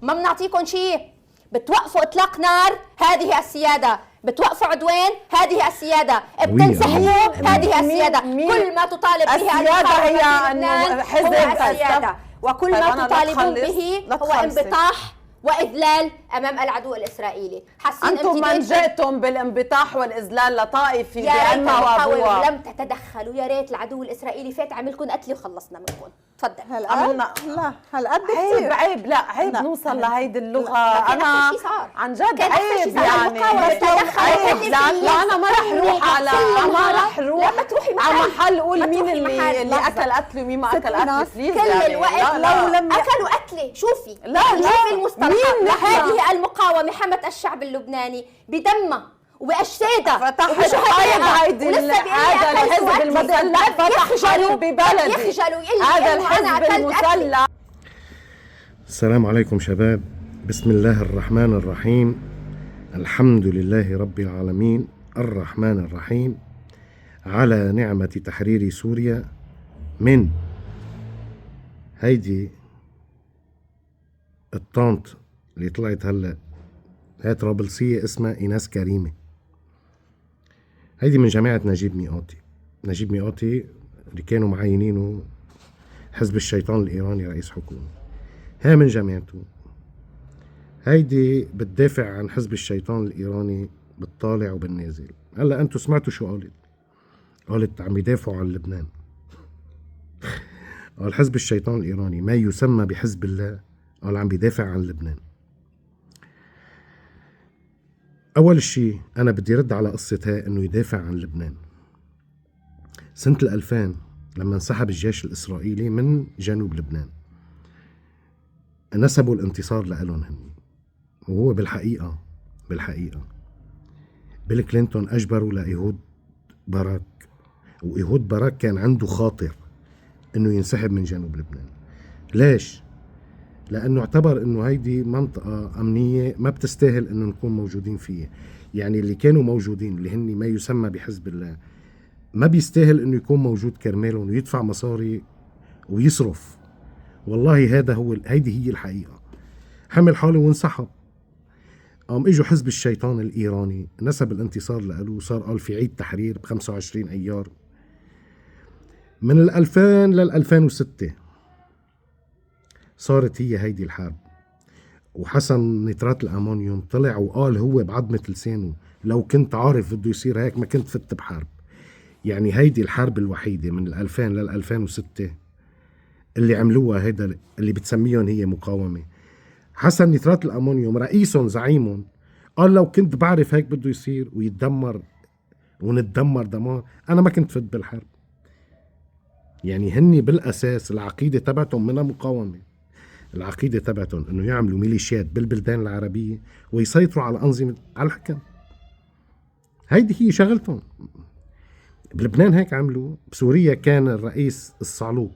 ما بنعطيكم شيء. بتوقفوا اطلاق نار، هذه السياده. بتوقفوا عدوان، هذه السياده. بتنسحبوا، هذه السياده. كل ما تطالب به السياده هي هو السياده، وكل ما تطالبون به هو انبطاح وإذلال أمام العدو الإسرائيلي. أنتم من جئتم بالانبطاح والإذلال لطائفي بأن وابوها لم تتدخلوا. يا ريت العدو الإسرائيلي فات عملكم قتل وخلصنا منكم. تفضل. عملنا لا هالقد كثير عيب. لا عيب نوصل لهيدي اللغة. أنا عن جد عيب يعني. عيب. لا أنا ما رح روح على على محل قول مين اللي أكل قتل ومين ما أكل قتل. كل الوقت لو لم أكلوا قتلة. شوفي المصطلحات. هذه المقاومة حمت الشعب اللبناني بدمه وبأجسادها وبشهدائها. هذا الحزب المسلح فتح حرب ببلدي. هذا الحزب المسلح. السلام عليكم شباب. بسم الله الرحمن الرحيم. الحمد لله رب العالمين الرحمن الرحيم على نعمة تحرير سوريا من هيدي الطانت اللي طلعت هلا. هي طرابلسية اسمها إيناس كريمة. هيدي من جماعة نجيب ميقاتي. نجيب ميقاتي اللي كانوا معينينه حزب الشيطان الإيراني رئيس حكومة. هي من جماعته. هيدي بتدافع عن حزب الشيطان الإيراني بالطالع وبالنازل. هلا أنتوا سمعتوا شو قالت عم يدافعوا عن لبنان. قال حزب الشيطان الإيراني ما يسمى بحزب الله، قال عم بيدافع عن لبنان. أول شيء أنا بدي رد على قصة هاي إنه يدافع عن لبنان. سنة 2000 لما انسحب الجيش الإسرائيلي من جنوب لبنان نسبوا الانتصار لألون هن، وهو بالحقيقة بيل كلينتون أجبروا لإيهود باراك، وإيهود باراك كان عنده خاطر إنه ينسحب من جنوب لبنان. ليش؟ لأنه اعتبر إنه هيدي منطقة أمنية ما بتستاهل إنه نكون موجودين فيها. يعني اللي كانوا موجودين اللي هن ما يسمى بحزب الله ما بيستاهل إنه يكون موجود كرمالهم ويدفع مصاري ويصرف. والله هيدي هي الحقيقة. حمل حاله وانسحب. اجوا حزب الشيطان الإيراني نسب الانتصار لألو، صار قال في عيد تحرير ب25 أيار من 2000 لل2006. صارت هيدي الحرب. وحسن نترات الأمونيوم طلع وقال هو بعظمة لسانه لو كنت عارف بده يصير هيك ما كنت فت بحرب. يعني هيدي الحرب الوحيدة من 2000 لل2006 اللي عملوها هيدا اللي بتسميهم هي مقاومة. حسن نترات الأمونيوم رئيسهم زعيمهم قال لو كنت بعرف هيك بده يصير ويتدمر ونتدمر دمار أنا ما كنت فت بالحرب. يعني هني بالأساس العقيدة تبعتهم منها مقاومة. العقيدة تبعتهم انه يعملوا ميليشيات بالبلدان العربية ويسيطروا على أنظمة على الحكم. هيدي هي شغلتهم. بلبنان هيك عملوا. بسوريا كان الرئيس الصعلوك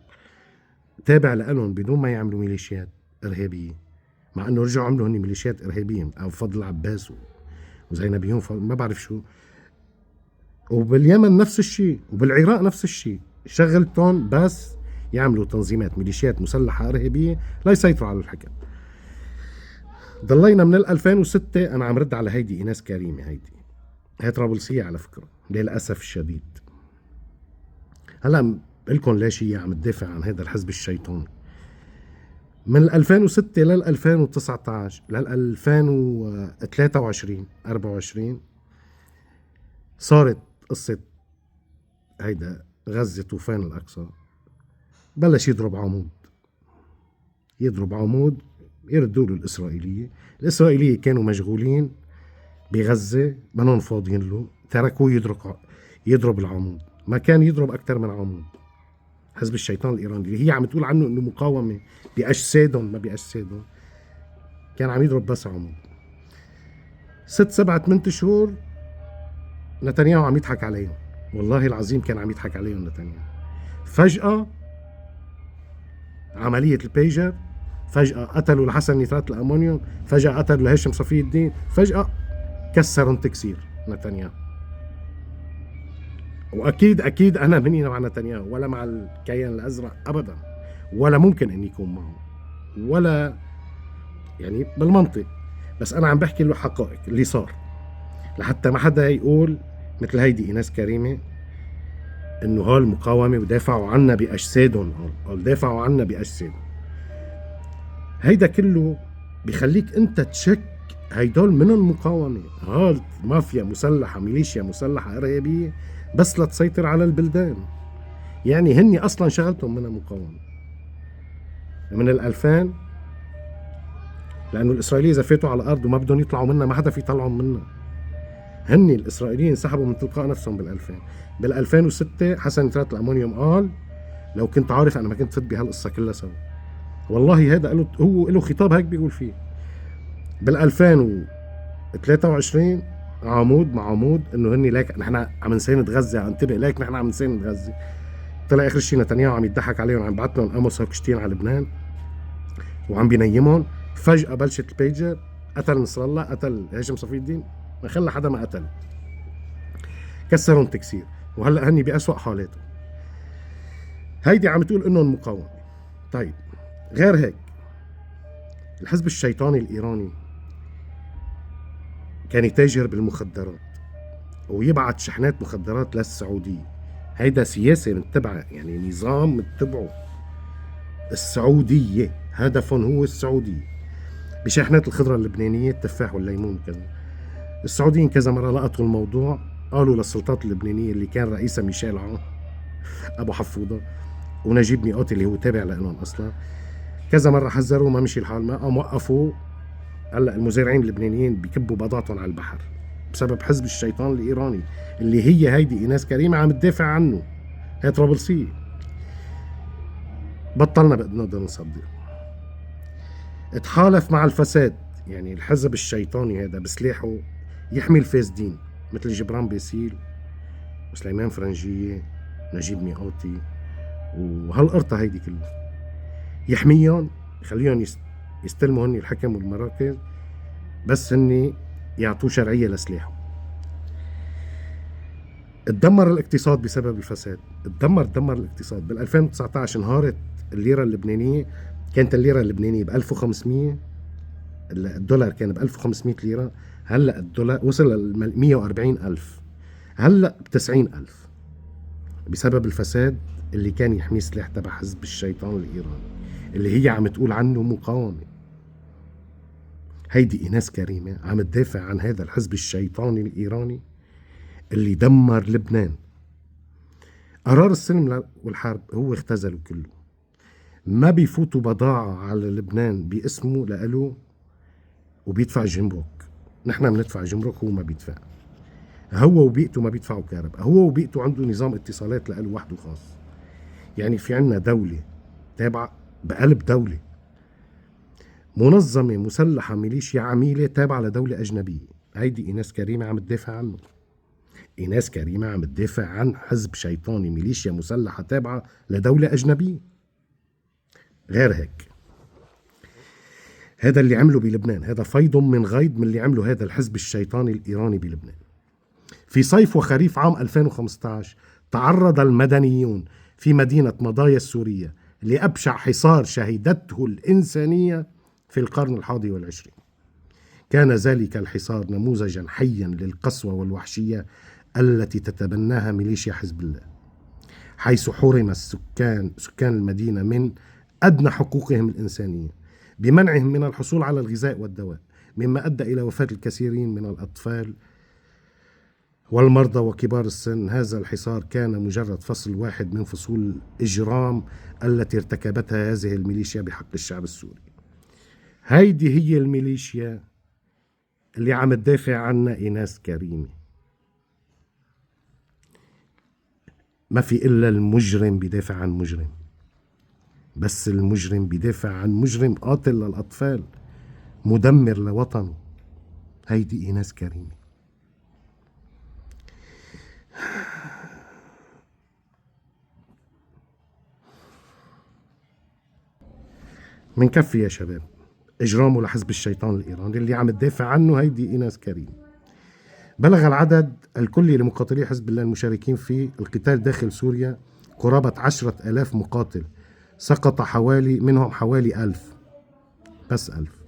تابع لهم بدون ما يعملوا ميليشيات إرهابية، مع انه رجعوا عملوا هني ميليشيات إرهابية او فضل عباس وزينبيون ما بعرف شو. وباليمن نفس الشيء وبالعراق نفس الشيء. شغلتهم بس يعملوا تنظيمات ميليشيات مسلحة إرهابية لا يسيطروا على الحكم. ضلينا من 2006. أنا عم رد على هيدي إيناس كريمة. هي طرابلسية على فكرة للأسف الشديد. هلا بقلكم ليش هي عم تدافع عن هذا الحزب الشيطاني. من 2006 لل 2019 لل 2023 24 صارت قصة هيدا غزة طوفان الأقصى. بلش يضرب عمود يردوا له الإسرائيلية كانوا مشغولين بغزة منهم فاضيين له، تركوه يضرب العمود. ما كان يضرب أكتر من عمود. حزب الشيطان الإيراني اللي هي عم تقول عنه إنه مقاومة بأجسادهم ما بأجسادهم، كان عم يضرب بس عمود. 6 7 8 شهور نتنياهو عم يضحك عليهم. والله العظيم كان عم يضحك عليهم نتنياهو. فجأة عملية البيجر، فجأة قتلوا لحسن نترات الأمونيوم، فجأة قتلوا لهاشم صفي الدين، فجأة كسروا تكسير نتنياهو. وأكيد أنا مني مع نتنياهو ولا مع الكيان الأزرق أبدا، ولا ممكن أن يكون معه، ولا يعني بالمنطق، بس انا عم بحكي له حقائق اللي صار، لحتى ما حدا يقول مثل هيدي ايناس كريمه انه هول المقاومه ودافعوا عنا باجسادهم، قال دافعوا عنا باجسادهم. هيدا كله بخليك انت تشك هيدول من المقاومه، هول مافيا مسلحه، ميليشيا مسلحه ارهابيه بس لتسيطر على البلدان. يعني هني اصلا شغلتهم من المقاومه من 2000، لانه الاسرائيليين اذا فاتوا على الارض وما بدهم يطلعوا منها ما حدا في يطلعهم منها. هني الاسرائيليين انسحبوا من تلقاء نفسهم بال 2006 حسن نترات الامونيوم قال لو كنت عارف انا ما كنت فت بهالقصه كلها سوا. والله هذا قاله هو له خطاب هيك بيقول فيه. بال 2023 عمود مع عمود انه هني ليك نحن عم نساند غزه، انتبه ليك نحن عم نساند غزه. طلع اخر شيء نتنياهو عم يضحك عليهم، عم يبعث لهم قمص هوكشتين على لبنان وعم بينيمهم. فجاه بلشت البيجر، قتل نصر الله، قتل هاشم صفي الدين، ما خلى حدا ما قتل، كسرهم تكسير، وهلا هني بأسوأ حالاته. هيدي عم تقول انهم مقاومه. طيب غير هيك الحزب الشيطاني الايراني كان يتاجر بالمخدرات ويبعت شحنات مخدرات للسعوديه. هيدا سياسه متبعه، يعني نظام متبعه السعوديه، هدفهم هو السعوديه بشحنات الخضره اللبنانيه، التفاح والليمون كذا. السعوديين كذا مره لقطوا الموضوع، قالوا للسلطات اللبنانيه اللي كان رئيسها ميشيل عون ابو حفوظه ونجيب ميقاتي اللي هو تابع لهم اصلا، كذا مره حذروا ما مشي الحال، ما قام وقفوا. هلا المزارعين اللبنانيين بكبوا بضاعتهم على البحر بسبب حزب الشيطان الايراني اللي هي هيدي ايناس كريمه عم تدافع عنه. هي طرابلسيه. بطلنا بقدر نصدق. اتحالف مع الفساد، يعني الحزب الشيطاني هذا بسلاحه يحمي الفاسدين مثل جبران باسيل وسليمان فرنجيه ونجيب ميقاتي وهالقرطه هيدي كلها، يحميهم يخليهم يستلموا هني الحكم والمراكز بس هني يعطوه شرعيه لسلاحه. اتدمر الاقتصاد بسبب الفساد، اتدمر الاقتصاد. بال 2019 انهارت الليره اللبنانيه، كانت الليره اللبنانيه ب 1500، الدولار كان ب 1500 ليره، هلا الدولار وصل ل 140,000، هلا ب 90,000 بسبب الفساد اللي كان يحميه سلاح تبع حزب الشيطان الايراني اللي هي عم تقول عنه مقاومه. هيدي ايناس كريمه عم تدافع عن هذا الحزب الشيطاني الايراني اللي دمر لبنان. قرار السلم والحرب هو اختزله كله، ما بيفوتوا بضاعة على لبنان باسمه لأله وبيدفع جمرك. نحن بندفع جمرك، هو ما بيدفع. هو وبيئته ما بيدفعوا كهرباء، هو وبيئته عنده نظام اتصالات لأله وحده خاص. يعني في عنا دولة تابعة بقلب دولة، منظمة مسلحة ميليشيا عميلة تابعة لدولة أجنبية. هيدي إيناس كريمة عم تدافع عنه. إيناس كريمة عم تدافع عن حزب شيطاني ميليشيا مسلحة تابعة لدولة أجنبية. غير هيك هذا اللي عمله بلبنان، هذا فيض من غيض من اللي عمله هذا الحزب الشيطاني الإيراني بلبنان. في صيف وخريف عام 2015 تعرض المدنيون في مدينة مضايا السورية لأبشع حصار شهدته الإنسانية في القرن الحادي والعشرين. كان ذلك الحصار نموذجا حيا للقسوة والوحشية التي تتبناها ميليشيا حزب الله، حيث حرم سكان المدينة من أدنى حقوقهم الإنسانية بمنعهم من الحصول على الغذاء والدواء، مما أدى إلى وفاة الكثيرين من الأطفال والمرضى وكبار السن. هذا الحصار كان مجرد فصل واحد من فصول الإجرام التي ارتكبتها هذه الميليشيا بحق الشعب السوري. هيدي هي الميليشيا اللي عم تدافع عنها إيناس كريمة. ما في إلا المجرم بيدافع عن مجرم، بس المجرم بيدافع عن مجرم قاتل للأطفال مدمر لوطنه. هيدي إيناس كريمة. منكفي يا شباب إجرامه لحزب الشيطان الإيراني اللي عم تدافع عنه هيدي إيناس كريمة. بلغ العدد الكلي لمقاتلي حزب الله المشاركين في القتال داخل سوريا قرابة 10,000 مقاتل، سقط منهم حوالي 1000، بس 1000.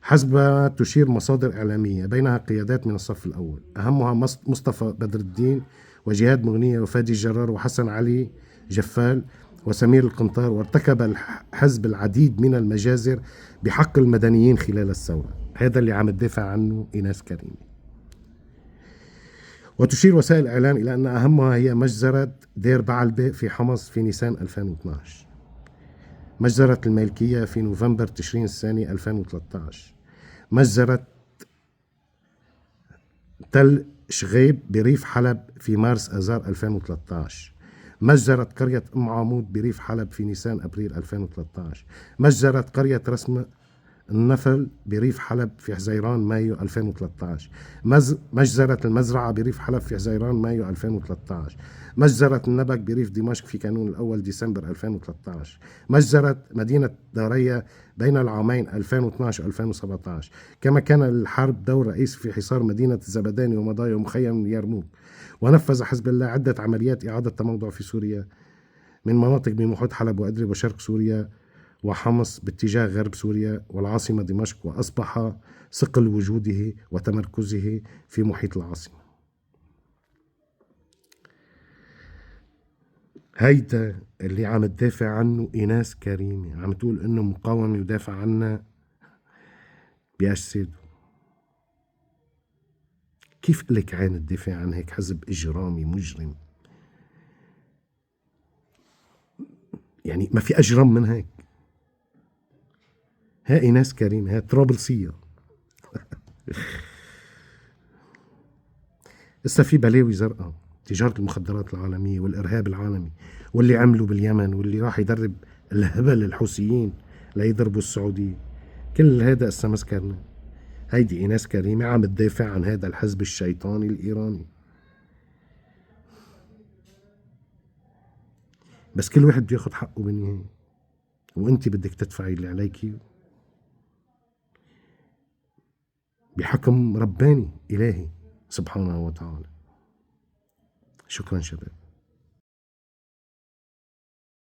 حسب ما تشير مصادر إعلامية بينها قيادات من الصف الأول، أهمها مصطفى بدر الدين وجهاد مغنية وفادي الجرار وحسن علي جفال وسمير القنطار. وارتكب الحزب العديد من المجازر بحق المدنيين خلال الثورة. هذا اللي عم تدافع عنه إيناس كريمي. وتشير وسائل الإعلام إلى أن أهمها هي مجزرة دير بعلبة في حمص في نيسان 2012، مجزرة الملكية في نوفمبر تشرين الثاني 2013، مجزرة تل شغيب بريف حلب في مارس آذار 2013، مجزرة قرية أم عمود بريف حلب في نيسان أبريل 2013، مجزرة قرية رسم النفل بريف حلب في حزيران مايو 2013، مجزرة المزرعة بريف حلب في حزيران مايو 2013، مجزرة النبك بريف دمشق في كانون الأول ديسمبر 2013، مجزرة مدينة دارية بين العامين 2012 و2017. كما كان للحرب دور رئيسي في حصار مدينة الزبداني ومضايا ومخيم يرموك. ونفذ حزب الله عدة عمليات إعادة تموضع في سوريا من مناطق بمحيط حلب وأدلب وشرق سوريا وحمص باتجاه غرب سوريا والعاصمة دمشق، وأصبح ثقل وجوده وتمركزه في محيط العاصمة. هيدا اللي عم تدافع عنه إيناس كريمي، عم تقول إنه مقاوم يدافع عنا بأجساده. كيف لك عين تدافع عن هيك حزب إجرامي مجرم؟ يعني ما في أجرم من هيك. ها إيناس كريم، ها طرابلسية. لسه في بلاوي زرقاء، تجارة المخدرات العالمية والإرهاب العالمي، واللي عملوا باليمن، واللي راح يدرب الهبل الحوثيين ليضربوا السعودية. كل هذا هسه مسكرنا. هيدي إيناس كريمة عم تدافع عن هذا الحزب الشيطاني الإيراني. بس كل واحد بده ياخد حقه بالنهاية، وانت بدك تدفعي اللي عليكي بحكم رباني إلهي سبحانه وتعالى. شكرا شباب.